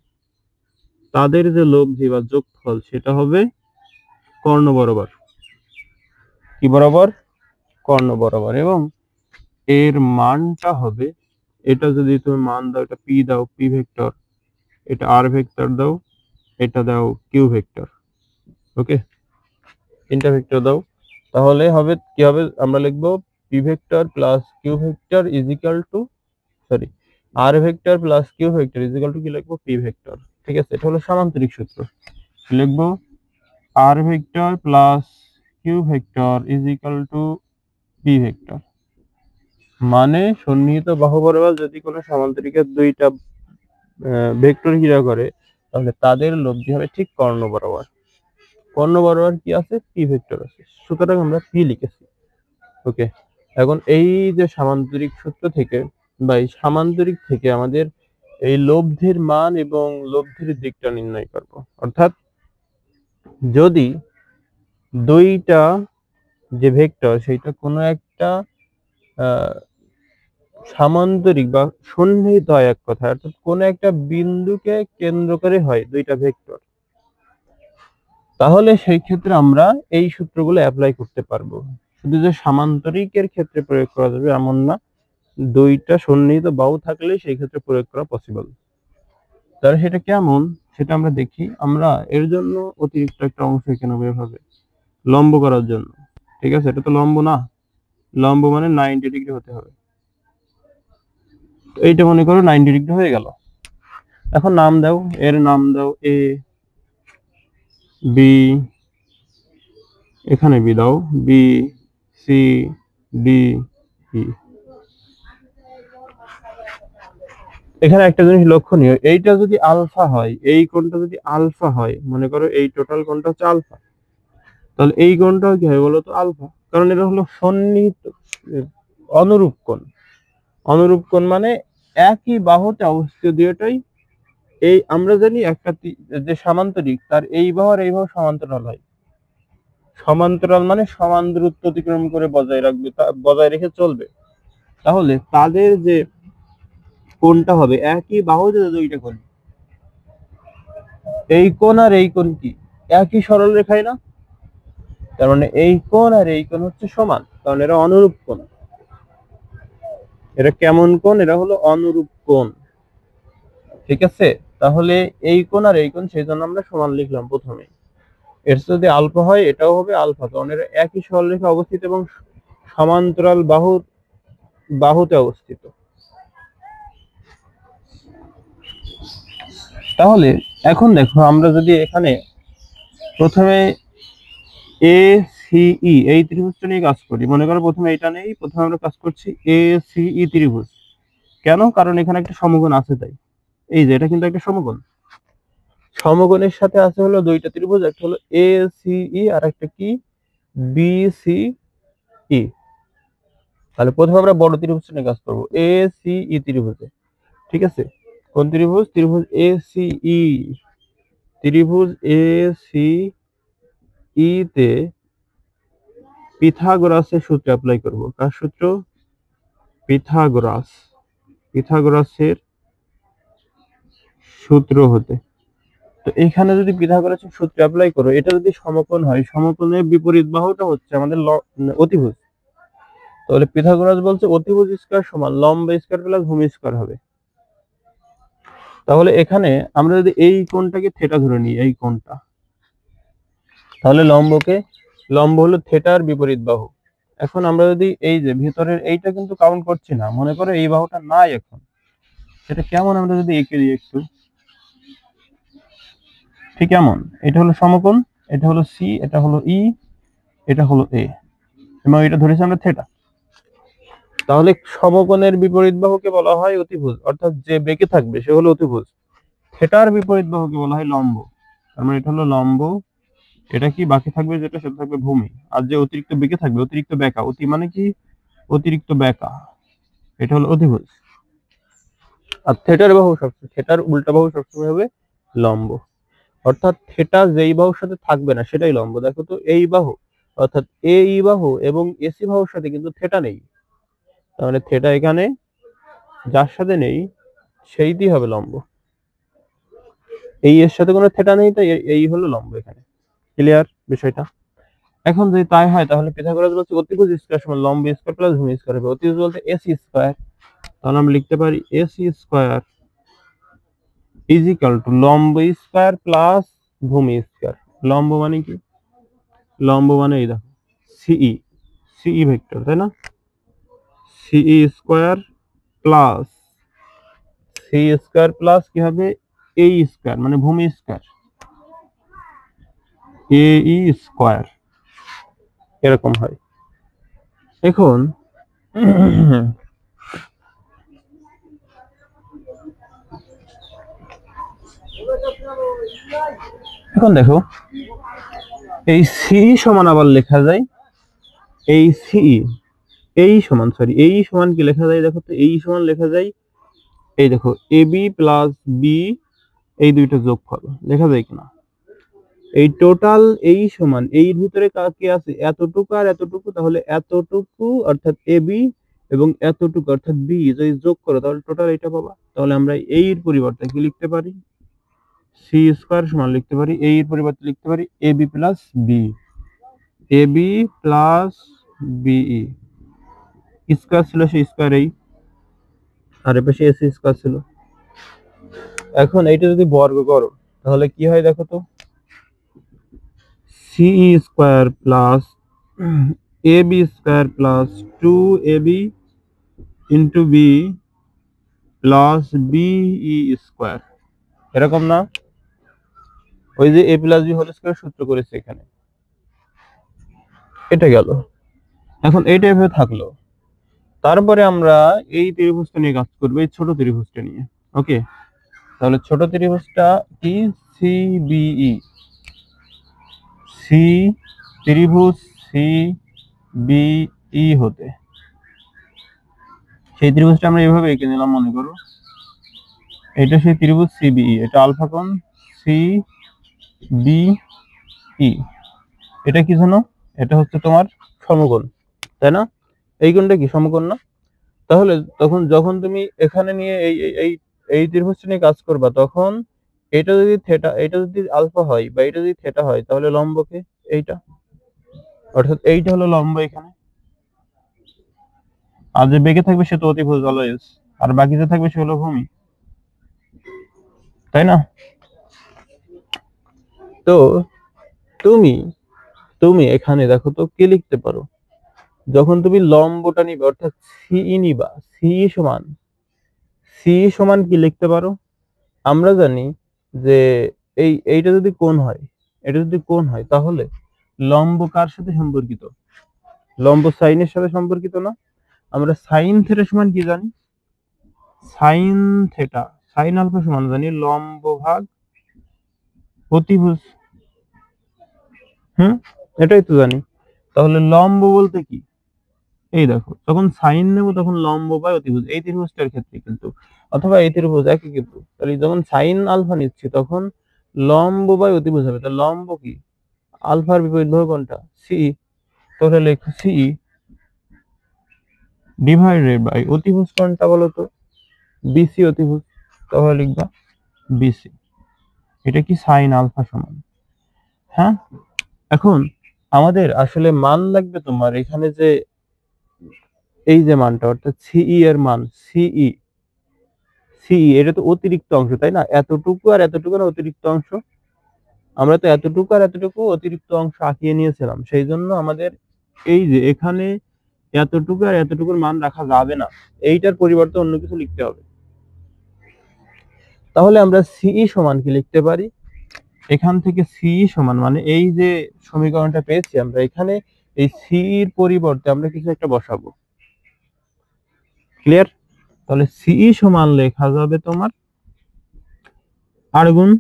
তাদের যে লব্ধি বা যোগফল সেটা হবে কর্ণ বরাবর। কি বরাবর? কর্ণ বরাবর। এবং এর মানটা হবে, এটা যদি তুমি মান দাও, এটা পি দাও, পি ভেক্টর, এটা আর ভেক্টর দাও, এটা দাও কিউ ভেক্টর, ওকে, তিনটা ভেক্টর দাও, তাহলে হবে কি হবে, আমরা লিখবো P vector plus Q vector is equal to, sorry, R vector plus Q vector is equal to কি লিখবো, পি ভেক্টর। ঠিক আছে, এটা হলো সামান্তরিক সূত্র। লিখবো R vector plus Q vector is equal to P vector. মানে সন্নিহিত বাহু বরাবর যদি কোনো সামান্তরিকের দুইটা ভেক্টর ক্রিয়া করে, তাহলে তাদের লব্ধি হবে ঠিক কর্ণ বরাবর। কর্ণ বরাবর কি আছে? পি ভেক্টর আছে, সুতরাং আমরা পি লিখেছি, ওকে। এখন এই যে সামান্তরিক সূত্র থেকে বা এই সামান্তরিক থেকে আমাদের এই লব্ধির মান এবং লব্ধির দিকটা নির্ণয় করব। অর্থাৎ যদি দুইটা যে ভেক্টর সেইটা কোনো একটা সামান্তরিক বা সন্নিহিত হয়, এক কথা, অর্থাৎ কোন একটা বিন্দুকে কেন্দ্র করে হয় দুইটা ভেক্টর, তাহলে সেই ক্ষেত্রে আমরা এই সূত্রগুলো অ্যাপ্লাই করতে পারবো। শুধু যে সামান্তরিকের ক্ষেত্রে প্রয়োগ করা যাবে এমন না, দুইটা সন্নিহিত বাহু থাকলে সেই ক্ষেত্রে প্রয়োগ করা পসিবল। তাহলে সেটা কেমন সেটা আমরা দেখি। আমরা এর জন্য অতিরিক্ত একটা অংশ এখানে বের হবে লম্ব করার জন্য। ঠিক আছে, এটা তো লম্ব না, লম্ব মানে 90 ডিগ্রি হতে হবে। এইটা মনে করো 90 ডিগ্রি হয়ে গেল। এখন নাম দাও, এর নাম দাও এ, বি, এখানে বি দাও, বি, সি, ডি, ই। এখানে একটা জিনিস লক্ষণীয়, এইটা যদি আলফা হয়, এই কোণটা যদি আলফা হয়, মনে করো এই টোটাল কোণটা হচ্ছে আলফা, তাহলে এই কোণটাও কি হয় বলতো? আলফা। কারণ এটা হলো সন্নিহিত অনুরূপ কোণ। অনুরূপ কোণ মানে একই বাহুতে অবস্থিত দুইটাই। এই আমরা জানি একটা যে সামান্তরিক তার এই বাহু আর এই বাহু সমান্তরাল হয়। সমান্তরাল মানে সমান দূরত্ব অতিক্রম করে বজায় রাখবে, বজায় রেখে চলবে। তাহলে তাদের যে কোণটা হবে একই বাহুতে দুইটা কোণ, এই কোণ আর এই কোণ কি একই সরল রেখায় না? তার মানে এই কোণ আর এই কোণ হচ্ছে সমান, কারণ এরা অনুরূপ কোণ। এরা কেমন কোণ? এরা হলো অনুরূপ কোণ। ঠিক আছে, তাহলে এই কোণ আর এই কোণ সেই জন্য আমরা সমান লিখলাম প্রথমে। এর যদি আলফা হয় এটাও হবে আলফা, কারণ এরা একই সরলরেখা অবস্থিত এবং সমান্তরাল বাহুতে অবস্থিত। তাহলে এখন দেখো, আমরা যদি এখানে প্রথমে এ সি ই এই ত্রিভুজটা নিয়ে কাজ করি, মনে করো প্রথমে এটা নেই, প্রথমে আমরা কাজ করছি এ সি ই ত্রিভুজ। কেন? কারণ এখানে একটা সমকোণ আছে তাই। এই যে এটা কিন্তু একটা সমকোণ, সমকোণের সাথে আছে হলো দুইটা ত্রিভুজ, একটা হলো এ সি ই আর একটা কি বি সি ই। তাহলে প্রথমে আমরা বড় ত্রিভুজটা নিয়ে কাজ করবো, এ সি ই ত্রিভুজে। ঠিক আছে, কোন ত্রিভুজ? ত্রিভুজ এ সি ই। ত্রিভুজ এ সি ই তে পিথাগোরাসের সূত্র অ্যাপ্লাই করব। কার সূত্র? পিথাগোরাস, পিথাগোরাসের সূত্র হতে। তো এখানে যদি পিথাগোরাসের সূত্র অ্যাপ্লাই করো, এটা যদি সমকোণ হয়, সমকোণের বিপরীত বাহুটা হচ্ছে আমাদের অতিভুজ। তাহলে পিথাগোরাস বলছে অতিভুজ স্কয়ার সমান লম্ব স্কয়ার প্লাস ভূমি স্কয়ার হবে। তাহলে এখানে আমরা যদি এই কোণটাকে থিটা ধরে নিই, এই কোণটা, তাহলে লম্ব হলো থিটার বিপরীত বাহু। এখন আমরা যদি এই যে ভিতরের এইটা কিন্তু কাউন্ট করছি না, মনে করো এই বাহুটা নাই এখন, সেটা কেমন আমরা যদি এঁকে দিই একটু, ঠিক এমন। এটা হলো সমকোণ, এটা হলো সি, এটা হলো ই, এটা হলো এ, এবং এটা ধরেছি আমরা থিটা। তাহলে সমকোণের বিপরীত বাহুকে বলা হয় অতিভুজ, অর্থাৎ যে বেঁকে থাকবে সে হলো অতিভুজ। থিটার বিপরীত বাহুকে বলা হয় লম্ব, তার মানে এটা হলো লম্ব। এটা কি বাকি থাকবে যেটা, সেটা থাকবে ভূমি। আর যে অতিরিক্ত বেঁকে থাকবে, অতিরিক্ত বেঁকা, অতি মানে কি অতিরিক্ত বেঁকা, এটা হলো অতিভুজ। আর থিটার বাহু সবসময়, থিটার উল্টা বাহু সবসময় হবে লম্ব। অর্থাৎ থিটা যেই বাহুর সাথে থাকবে না সেটাই লম্ব। দেখো তো এই বাহু অর্থাৎ এই বাহু এবং এসি বাহুর সাথে কিন্তু থিটা নেই, তার মানে থিটা এখানে যার সাথে নেই সেইটি হবে লম্ব। এই এর সাথে কোনো থিটা নেই, তাই এই হলো লম্ব এখানে। ক্লিয়ার বিষয়টা? এখন যদি তাই হয় তাহলে পিথাগোরাস বলছে অতিভুজ স্কয়ার সমান লম্ব স্কয়ার প্লাস ভূমি স্কয়ার হবে। অতিভুজ বলতে এসি স্কয়ার, তাহলে আমরা লিখতে পারি AC square is equal two লম্ব স্কয়ার প্লাস ভূমি স্কয়ার। লম্ব মানে কি, লম্ব মানে এই দেখো সিই, সিই ভেক্টর, তাই না? CE square plus C square plus কি হবে এই স্কয়ার মানে ভূমি স্কয়ার, এই স্কয়ার, এরকম হয়। এখন এখন দেখো এই সি সমান আবার লেখা যায় এই সিই, এই সমান সরি এই সমান কি লেখা যায় দেখো তো, এই সমান লেখা যায় এই দেখো এ বি প্লাস বি, এই দুইটা যোগফল লেখা যায় কিনা। এই টোটাল এই সমান এই ভিতরে কি আছে এতটুকু আর এতটুকু, তাহলে এতটুকু অর্থাৎ এ বি এবং এতটুকু অর্থাৎ বি যদি যোগ করো তাহলে টোটাল এটা পাবা। তাহলে আমরা এই এর পরিবর্তে কি লিখতে পারি, সি স্কয়ার সমান লিখতে পারি এই এর পরিবর্তে লিখতে পারি A B plus B, A B plus BE. Square ছিল সেই স্কয়ার এই, আর এ পাশে এসি স্কয়ার ছিল। এখন এইটা যদি বর্গ করো তাহলে কি হয় দেখো তো, CE square plus A B square plus 2ab into B plus BE square, এরকম না? ওই যে A plus B whole square সূত্র করেছে এখানে, এটা গেল। এখন এইটা এভাবে থাকলো, তারপরে আমরা এই ত্রিভুজটা নিয়ে কাজ করবো, এই ছোট ত্রিভুজটা নিয়ে। ওকে, তাহলে ছোট ত্রিভুজটা কি, সিবিই, সি ত্রিভুজ সি বিই হতে, সেই ত্রিভুজটা আমরা এইভাবে এঁকে নিলাম। মনে করো এটা সেই ত্রিভুজ সিবিই, এটা আলফা কোণ সি বিই, এটা কি জানো, এটা হচ্ছে তোমার সমকোণ, তাই না? এই কোণটা কি সমকোণ না? তাহলে তখন যখন তুমি এখানে নিয়ে এই এই এই ত্রিভুজটা নিয়ে কাজ করবা, তখন এটা যদি থিটা, এটা যদি আলফা হয় বা এটা যদি থিটা হয় তাহলে লম্বকে এইটা, অর্থাৎ এইটা হলো লম্ব এখানে। আর যে বেঁকে থাকবে সে তো অতিভুজ অলওয়েজ, আর বাকি যে থাকবে সে হলো ভূমি, তাই না? তো তুমি তুমি এখানে দেখো তো কি লিখতে পারো, যখন তুমি লম্বটা নিবে অর্থাৎ সিই নিবা, সি সমান কি লিখতে পারো, আমরা জানি যে এইটা যদি কোণ হয়, এটা যদি কোণ হয় তাহলে লম্ব কার সাথে সম্পর্কিত, লম্ব সাইনের সাথে সম্পর্কিত না? আমরা সাইন থিটা সমান কি জানি, সাইন থিটা, সাইন আলফা সমান জানি লম্ব ভাগ অতিভুজ। এটাই তো জানি। তাহলে লম্ব বলতে কি, এই দেখো যখন সাইন নেব তখন লম্ব বাই অতিভুজ, এই ত্রিভুজটার ক্ষেত্রে কিন্তু, অথবা এই ত্রিভুজ একই কিন্তু, তাহলে যখন সাইন আলফা নিচ্ছি তখন লম্ব বাই অতিভুজ হবে। তাহলে লম্ব কি, আলফার বিপরীত বাহু কোনটা, সি, তাহলে লেখো সি ডিভাইডেড বাই অতিভুজ কোনটা বলো তো, বিসি অতিভুজ, তাহলে লিখবা বিসি। এটা কি সাইন আলফা সমান, হ্যাঁ। এখন আমাদের আসলে মান লাগবে তোমার এখানে যে এই যে মানটা অর্থাৎ সিই এর মান, সিই, সিই এটা তো অতিরিক্ত অংশ তাই না, এতটুকু আর এতটুকু না অতিরিক্ত অংশ, আমরা তো এতটুকু আর এতটুকু অতিরিক্ত অংশ আঁকিয়ে নিয়েছিলাম, সেই জন্য আমাদের এই যে এখানে এতটুকু আর এতটুকুর মান রাখা যাবে না, এইটার পরিবর্তে অন্য কিছু লিখতে হবে। তাহলে আমরা সিই সমান কি লিখতে পারি, এখান থেকে সিই সমান মানে এই যে সমীকরণটা পেয়েছি আমরা, এখানে এই সি এর পরিবর্তে আমরা কিছু একটা বসাবো। ক্লিয়ার? তাহলে সিই সমান লেখা যাবে তোমার আর গুণ,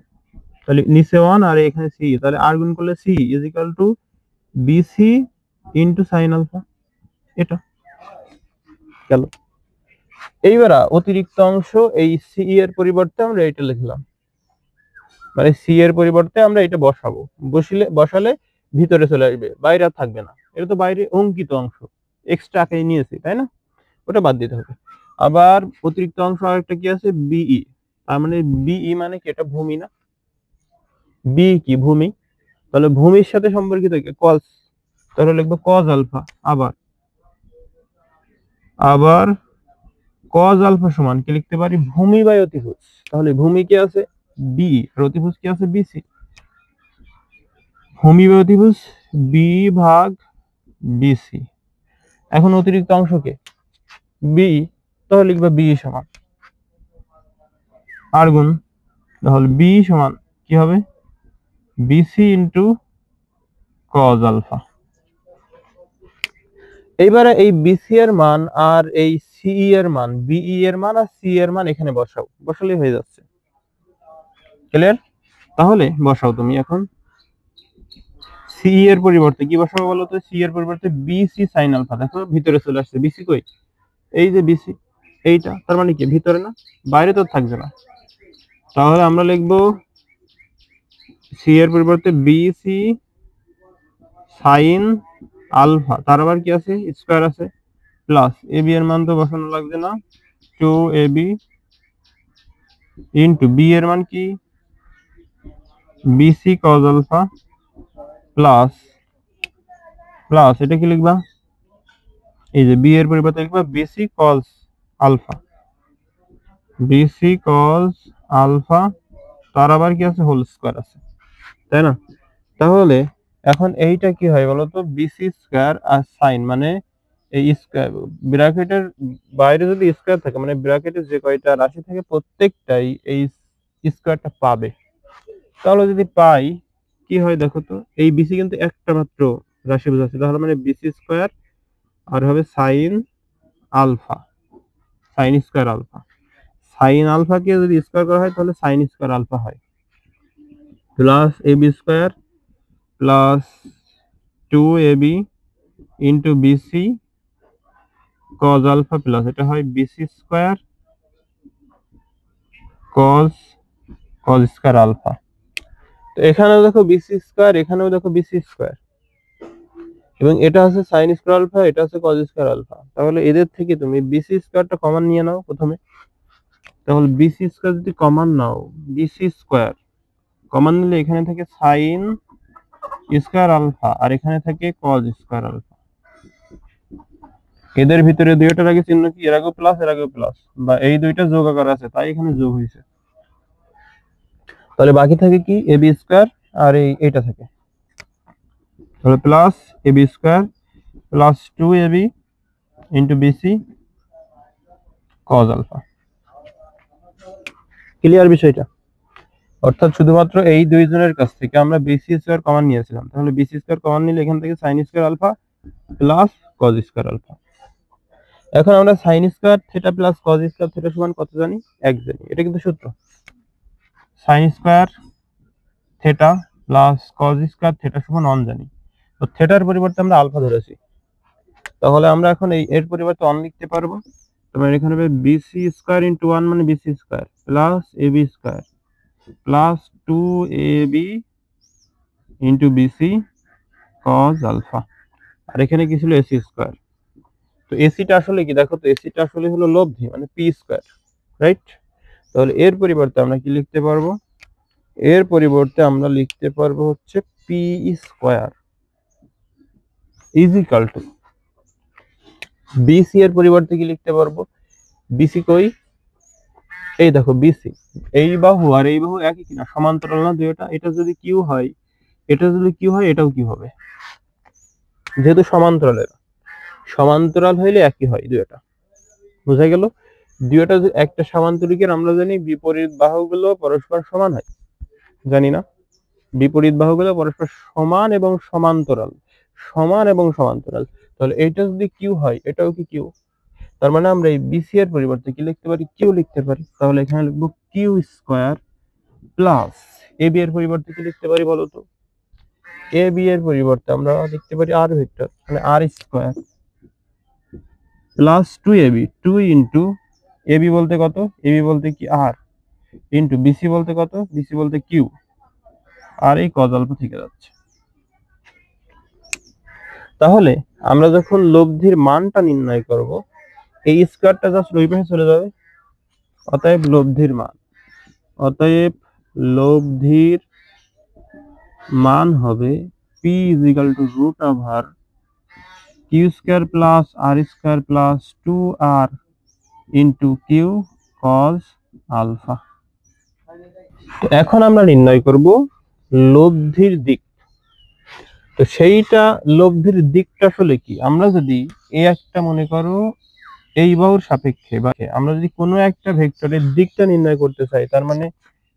তাহলে নিচে 1 আর এখানে সি, তাহলে আর গুণ করলে C is equal to BC into sine alpha. এটা গেল। এইবার অতিরিক্ত অংশ এই সি এর পরিবর্তে আমরা এটা লিখলাম, মানে সি এর পরিবর্তে আমরা এটা বসাবো, বসালে ভিতরে চলে আসবে, বাইরে আর থাকবে না। এটা তো বাইরে অঙ্কিত অংশ, এক্সট্রা আকারে নিয়েছি, তাই না? ওটা বাদ দিতে হবে। আবার অতিরিক্ত অংশ আরেকটা কি আছে, বিই। তার মানে বিই মানে কি, এটা ভূমি না? বি কি, ভূমি। তাহলে ভূমির সাথে সম্পর্কিত কি, কজ। তাহলে লিখবো কজ আলফা। আবার আবার কজ আলফা সমান কি লিখতে পারি, ভূমি বাই অতিভুজ। তাহলে ভূমি কি আছে, বি, আর অতিভুজ কি আছে, বিসি। ভূমি বাই অতিভুজ বি ভাগ বিসি। এখন অতিরিক্ত অংশকে বি, তাহলে লিখবা বি সমান আর গুণ, তাহলে বি সমান কি হবে, বিসি ইন্টু কজ আলফা। এইবারে এই বিসি এর মান আর এই সিই এর মান, বিই এর মান আর সি এর মান এখানে বসাও, বসালে হয়ে যাচ্ছে। ক্লিয়ার? তাহলে বসাও তুমি এখন সি এর পরিবর্তে কি বসাবো বলো তো, সি এর পরিবর্তে বিসি সাইন আলফা। দেখো ভিতরে চলে আসছে, বিসি কই, এই যে বিসি, এইটা, তার মানে কি ভিতরে না, বাইরে তো থাকবে না। তাহলে আমরা লিখবো সি এর পরিবর্তে বিসি সাইন আলফা, তার আবার কি আছে, স্কয়ার আছে, প্লাস এবি এর মান তো বসানো লাগবে না, 2ab ইনটু বি এর মান কি, BC cos alpha, plus plus এটা কি লিখবা, এই যে বি এর পরিবর্তে লিখবা BC cos alpha, BC cos alpha, তার আবার কি আছে, হোল স্কয়ার আছে, তাই না? তাহলে এখন এইটা কি হয় বলতো, বিসি স্কয়ার আর সাইন, মানে এই স্কয়ার ব্র্যাকেটের বাইরে যদি স্কয়ার থাকে, মানে ব্র্যাকেটে যে কয়টা রাশি থাকে প্রত্যেকটাই এই স্কয়ারটা পাবে। তাহলে যদি পাই কি হয় দেখো তো, এই বিসি কিন্তু একটা মাত্র রাশি বোঝাচ্ছে, তাহলে মানে বিসি স্কয়ার আর হবে sine alpha, sine square alpha. Sine alpha কে যদি স্কয়ার করা হয় তাহলে সাইন স্কয়ার আলফা হয়, plus AB square plus 2ab into BC cos alpha, plus এটা হয় BC square cos square alpha. তো এখানেও দেখো বিসি স্কয়ার, এখানেও দেখো বিসি স্কয়ার, এবং এটা আছে সাইন স্কয়ার আলফা, এটা আছে কজ স্কয়ার আলফা। তাহলে এদের থেকে তুমি বিসি স্কয়ারটা কমন নিয়ে নাও প্রথমে। তাহলে বিসি স্কয়ার যদি কমন নাও, বিসি স্কয়ার কমন নিলে এখানে থেকে সাইন স্কয়ার আলফা আর এখানে থাকে কজ স্কয়ার আলফা। এদের ভিতরে দুইটার আগে চিহ্ন কি, এর আগে প্লাস এর আগে প্লাস, বা এই দুইটা যোগ আকার আছে তাই এখানে যোগ হয়েছে। তাহলে বাকি থাকে কি, এবি স্কয়ার আর এইটা থাকে, তাহলে plus AB square plus 2ab into BC cos alpha. Clear বিষয়টা? অর্থাৎ শুধুমাত্র এই দুইজনের কাছ থেকে আমরা বিসি স্কয়ার কমন নিয়েছিলাম, তাহলে বিসি স্কয়ার কমন নিলে এখান থেকে sine square alpha plus cos square alpha. এখন আমরা sine square theta plus cos square theta সমান কত জানি, 1 জানি। এটা কিন্তু সূত্র, sine square theta plus cos square theta সমান 1 জানি। তো থিটার পরিবর্তে আমরা আলফা ধরেছি, তাহলে আমরা এখন এর পরিবর্তে 1 লিখতে পারবো। তোমার এখানে হবে বিসি স্কয়ার ইনটু 1 মানে BC square plus AB square plus 2ab into BC cos alpha, আর এখানে কি ছিল, এসি স্কয়ার। তো এসিটা আসলে কি দেখো তো, এসিটা আসলে হলো লব্ধি, মানে পি স্কয়ার, রাইট? তাহলে এর পরিবর্তে আমরা কি লিখতে পারবো, এর পরিবর্তে আমরা লিখতে পারবো হচ্ছে P square is equal to, BC এর পরিবর্তে কি লিখতে পারবো, বিসি কই, এই দেখো বিসি, এই বাহু আর এই বাহু একই কিনা, সমান্তরাল না দুইটা, এটা যদি কিউ হয়, এটা যদি কিউ হয়, এটাও কি হবে, যেহেতু সমান্তরালের, সমান্তরাল হইলে একই হয় দুইটা, বোঝা গেল? দুইটা একটা সমান্তরিকের আমরা জানি বিপরীত বাহুগুলো পরস্পর সমান হয়, জানি না? বিপরীত বাহুগুলো পরস্পর সমান এবং সমান্তরাল, সমান এবং সমান্তরাল। তাহলে এটা যদি কিউ হয়, এটাও কি কিউ, তার মানে আমরা এই বিসি এর পরিবর্তে কি লিখতে পারি, কিউ লিখতে পারি। তাহলে এখানে লিখবো কিউ স্কোয়ার প্লাস এবি এর পরিবর্তে কি লিখতে পারি বলতো, এবি এর পরিবর্তে আমরা লিখতে পারি আর ভেক্টর, মানে R square plus 2ab, 2 into AB বলতে কত, এবি বলতে কি আর, ইন্টু বিসি বলতে কত, বিসি বলতে কিউ, আর এই কজ আলফা থেকে যাচ্ছে। তাহলে আমরা যখন লব্ধির মানটা নির্ণয় করব, এই স্কোয়ারটা জাস্ট ওই পাশে চলে যাবে। অতএব লব্ধির মান, অতএব লব্ধির মান হবে P is equal to root over Q square plus R square plus 2r into Q cos alpha. এখন আমরা নির্ণয় করব লব্ধির দিক। তো সেইটা লব্ধির দিকটা আসলে কি, আমরা যদি এই একটা মনে করো এই বাহুর সাপেক্ষে, বা আমরা যদি কোনো একটা ভেক্টরের দিকটা নির্ণয় করতে চাই, তার মানে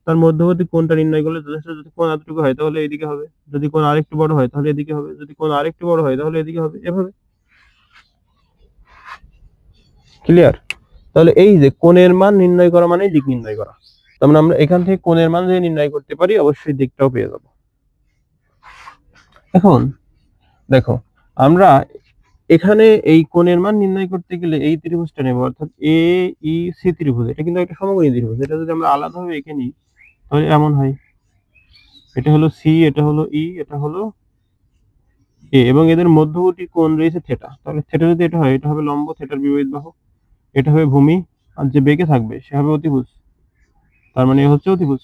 তার মধ্যবর্তী কোণটা নির্ণয় করলে যথেষ্ট, যদি কোণ এতটুকু হয় তাহলে এইদিকে হবে, যদি কোণ আরেকটু বড় হয় তাহলে এদিকে হবে, যদি কোণ আরেকটু বড় হয় তাহলে এদিকে হবে, এভাবে। ক্লিয়ার? তাহলে এই যে কোণের মান নির্ণয় করা মানে দিক নির্ণয় করা। তার মানে আমরা এখান থেকে কোণের মান যদি নির্ণয় করতে পারি, অবশ্যই দিকটাও পেয়ে যাব। এখন দেখো, আমরা এখানে এই কোণের মান নির্ণয় করতে গেলে এই ত্রিভুজটা নেব, অর্থাৎ এ ই সি ত্রিভুজ। এটা কিন্তু একটা সমকোণী ত্রিভুজ। এটা যদি আমরা আলাদাভাবে এঁকে নিই তাহলে এমন হয়, এটা হলো সি, এটা হলো ই, এটা হলো এ, এবং এদের মধ্যবর্তী কোণ রয়েছে থিটা। তাহলে থিটা যদি এটা হয়, এটা হবে লম্ব, থিটার বিপরীত বাহু, এটা হবে ভূমি, আর যে বেঁকে থাকবে সে হবে অতিভুজ, তার মানে হচ্ছে অতিভুজ।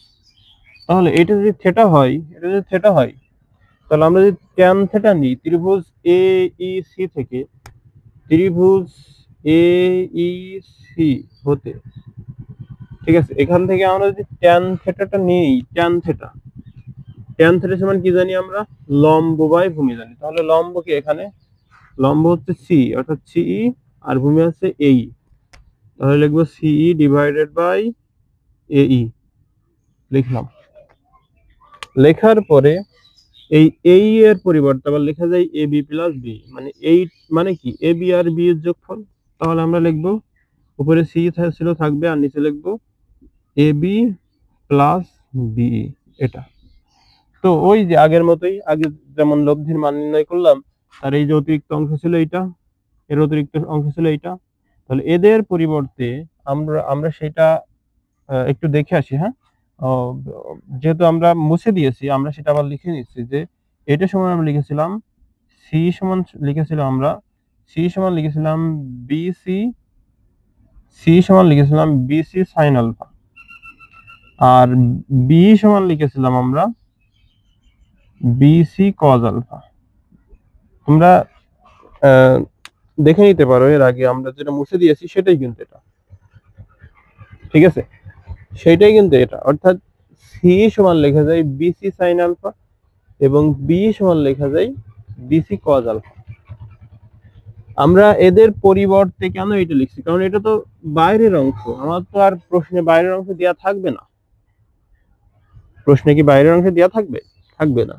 তাহলে এটা যদি থিটা হয়, এটা যদি থিটা হয়, তাহলে আমরা যদি ট্যান থিটা নিই ত্রিভুজ এ ই সি থেকে, ত্রিভুজ এ ই সি হতে, ঠিক আছে, এখান থেকে আমরা যদি ট্যান থিটাটা নিই, ট্যান থিটা, ট্যান থিটা সমান কি জানি আমরা, লম্ব বাই ভূমি জানি। তাহলে লম্ব কি, এখানে লম্ব হচ্ছে সি, অর্থাৎ সিই, আর ভূমি হচ্ছে এই, তাহলে লিখবো সিই ডিভাইডেড বাই এই, লিখলাম। লেখার পরে এই এর পরিবর্তে আবার লেখা যায় এ বি প্লাস বি, মানে এই মানে কি, এ বি আর বি এর যোগফল। তাহলে আমরা লিখবো উপরে সি ছিল থাকবে, আর নিচে লিখবো এ বি প্লাস বি, এটা। তো ওই যে আগের মতোই, আগে যেমন লব্ধির মান নির্ণয় করলাম, আর এই যে অতিরিক্ত অংশ ছিল এইটা, এর অতিরিক্ত অংশ ছিল এইটা, তাহলে এদের পরিবর্তে আমরা সেটা একটু দেখে আসি। হ্যাঁ, যেহেতু আমরা মুছে দিয়েছি, আমরা সেটা আবার লিখে নিচ্ছি যে এটা সমান আমরা লিখেছিলাম সি সমান, লিখেছিলাম আমরা সি সমান লিখেছিলাম বিসি, সি সমান লিখেছিলাম বিসি সাইন আলফা, আর বি সমান লিখেছিলাম আমরা বিসি কজ আলফা। তোমরা দেখে নিতে পারো, এর আগে আমরা যেটা মুছে দিয়েছি সেটাই কিন্তু এটা, ঠিক আছে, সেইটাই কিন্তু এটা। অর্থাৎ সি সমান লেখা যায় বিসি সাইন আলফা, এবং বি সমান লেখা যায় বিসি কজ আলফা। আমরা এদের পরিবর্তে কেন এটা লিখছি, কারণ এটা তো বাইরের অংশ, আমার তো আর প্রশ্নে বাইরের অংশ দেওয়া থাকবে না। প্রশ্নে কি বাইরের অংশ দেওয়া থাকবে? থাকবে না।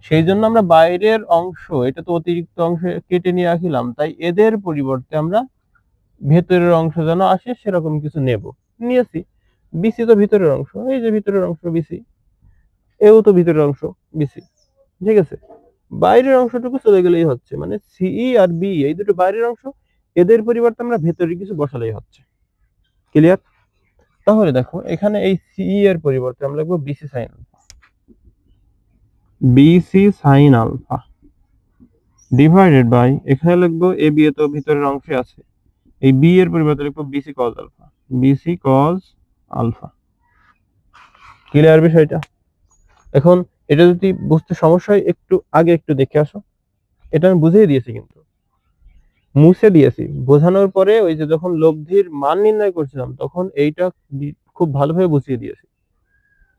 সেই জন্য আমরা বাইরের অংশ, এটা তো অতিরিক্ত অংশ, কেটে নিয়ে রাখিলাম। তাই এদের পরিবর্তে আমরা ভেতরের অংশ যেন আসে সেরকম কিছু নেব, নিয়েছি। বিসি তো ভিতরের অংশ, এই যে ভিতরের অংশ বিসি, এও তো ভিতরের অংশ বিসি, ঠিক আছে। বাইরের অংশটুকু চলে গেলেই হচ্ছে, মানে সিই আর বি এই দুটো বাইরের অংশ, এদের পরিবর্তে আমরা ভেতরে কিছু বসালেই হচ্ছে। ক্লিয়ার? তাহলে দেখো এখানে এই সিই এর পরিবর্তে আমরা লিখবো BC sine alpha, BC sine alpha divided by, এখানে লিখবো এ বি, এ তো ভিতরের অংশে আছে, এই বি এর পরিবর্তে লিখবো BC cos alpha, BC cos alpha. Clear বিষয়টা? এখন এটা যদি বুঝতে সমস্যা হয়, একটু আগে একটু দেখে আসো। এটা আমি বুঝিয়ে দিয়েছি, কিন্তু মুছে দিয়েছি। বোঝানোর পরে ওই যে যখন লব্ধির মান নির্ণয় করছিলাম, তখন এইটা খুব ভালোভাবে বুঝিয়ে দিয়েছি।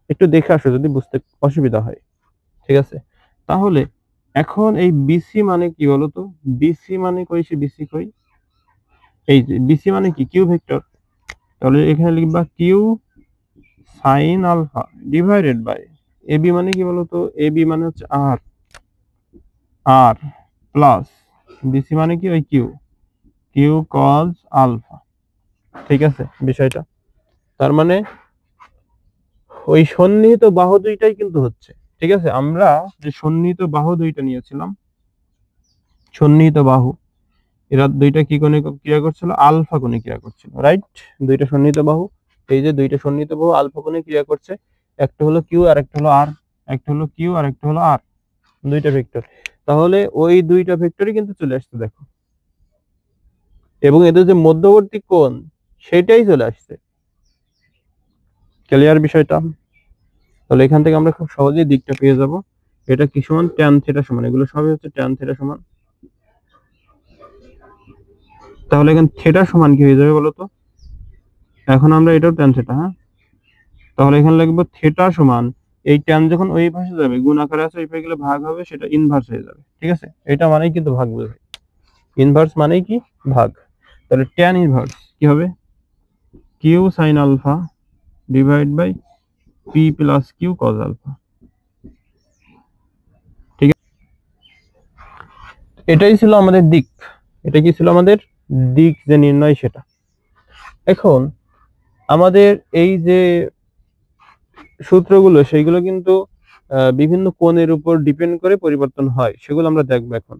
একটু দেখে আসো যদি বুঝতে অসুবিধা হয়, ঠিক আছে। তাহলে এখন এই বিসি মানে কি বলতো, বিসি মানে কই, সে বিসি কই, এই যে বিসি মানে কি, কিউ ভেক্টর। তাহলে এখানে লিখবা Q sine alpha divided by AB মানে কি বলতো, এবি মানে হচ্ছে আর প্লাস বিসি মানে কি, ওই কিউ, কিউ কজ আলফা। ঠিক আছে বিষয়টা? তার মানে ওই সন্নিহিত বাহু দুইটাই কিন্তু হচ্ছে। ঠিক আছে, আমরা যে সন্নিহিত বাহু দুইটা নিয়েছিলাম, সন্নিহিত বাহু, এরা দুইটা কি কোণে ক্রিয়া করছিল? আলফা কোণে ক্রিয়া করছিল, রাইট? দুইটা সন্নিহিত বাহু, এই যে দুইটা সন্নিহিত বাহু আলফা কোণে ক্রিয়া করছে। একটা হলো কিউ আর একটা হলো আর, একটা হলো কিউ আর একটা হলো আর, দুইটা ভেক্টর। তাহলে ওই দুইটা ভেক্টরই কিন্তু চলে আসছে দেখো, এবং এদের যে মধ্যবর্তী কোণ সেটাই চলে আসছে। ক্লিয়ার বিষয়টা? তাহলে এখান থেকে আমরা খুব সহজেই দিকটা পেয়ে যাব। এটা কি সমান? ট্যান থিটা সমান, এগুলো সবই হচ্ছে ট্যান থিটা সমান। তাহলে এখানে থিটা সমান কি হয়ে যাবে বলতো? এখন আমরা এটাও ট্যান থিটা, হ্যাঁ, তাহলে এখানে লিখবো থিটা সমান, এই ট্যান যখন ওই পাশে যাবে গুণ আকারে আছে, ওই পাশে গেলে ভাগ হবে, সেটা ইনভার্স হয়ে যাবে। ঠিক আছে, এটা মানেই কিন্তু ভাগ বোঝায়। ইনভার্স মানেই কি? ভাগ। তাহলে ট্যান ইনভার্স কি হবে? Q sine alpha divide by p plus q cos alpha. ঠিক আছে, এটাই ছিল আমাদের দিক। এটা কি ছিল আমাদের দিক যে নির্ণয় সেটা। এখন আমাদের এই যে সূত্রগুলো সেইগুলো কিন্তু বিভিন্ন কোণের উপর ডিপেন্ড করে পরিবর্তন হয়, সেগুলো আমরা দেখবো এখন।